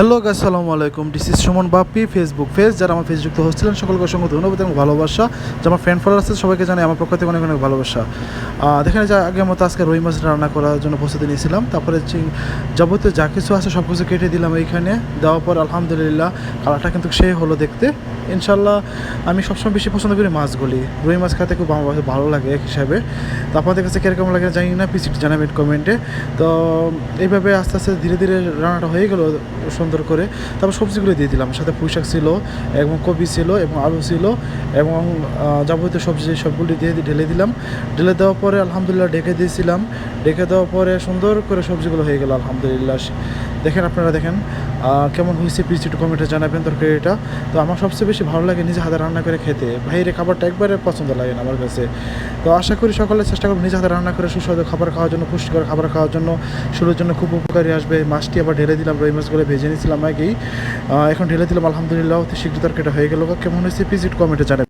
Hello guys, আসসালামু আলাইকুম। This is Suman Bappi, Facebook page. যারা আমার ফেস যুক্ত হচ্ছিলেন সকলকে অসংখ্য ধন্যবাদ এবং ভালোবাসা। যে আমার ফ্রেন্ড ফলোয়ার আছে সবাইকে জানাই আমার পক্ষ থেকে অনেক অনেক ভালোবাসা। দেখেন যে আগের মতো আজকে রুই মাছ রান্না করার জন্য প্রস্তুতি নিয়েছিলাম। তারপরে যাবতীয় যা কিছু আছে সব কিছু কেটে দিলাম এইখানে। দেওয়ার পর আলহামদুলিল্লাহ কালারটা কিন্তু সেই হলো দেখতে। ইনশাল্লাহ আমি সবসময় বেশি পছন্দ করি মাছগুলি। রুই মাছ খেতে খুব আমার ভালো লাগে এক হিসাবে। তো আপনাদের কাছে কীরকম লাগে জানি না, পিছিয়ে জানাবেন কমেন্টে। তো এইভাবে আস্তে আস্তে ধীরে ধীরে রান্নাটা হয়ে গেলো সুন্দর করে। তারপর সবজিগুলো দিয়ে দিলাম, সাথে পুঁই শাক ছিল এবং কপি ছিল এবং আলু ছিল এবং যাবতীয় সবজি সবগুলি দিয়ে ঢেলে দিলাম। ঢেলে দেওয়ার পরে আলহামদুলিল্লাহ ঢেকে দিয়েছিলাম। ঢেকে দেওয়ার পরে সুন্দর করে সবজিগুলো হয়ে গেল আলহামদুলিল্লাহ। দেখেন আপনারা দেখেন কেমন হয়েছে, প্লিজ একটু কমেন্টে জানাবেন তরকারিটা। তো আমার সবচেয়ে বেশি ভালো লাগে নিজে হাতে রান্না করে খেতে। বাইরে খাবারটা একবারে পছন্দ লাগে না আমার কাছে। তো আশা করি সকলে চেষ্টা করবো নিজে হাতে রান্না করে সুস্বাদু খাবার খাওয়ার জন্য, পুষ্টিকর খাবার খাওয়ার জন্য, শরীরের জন্য খুব উপকারী আসবে। মাছটি আবার ঢেলে দিলাম, রুই মাছগুলো ভেজে নিয়েছিলাম আগেই, এখন ঢেলে দিলাম আলহামদুলিল্লাহ। অতি শীঘ্র তরকারিটা হয়ে গেল। কেমন হয়েছে প্লিজ একটু কমেন্টে জানাবেন।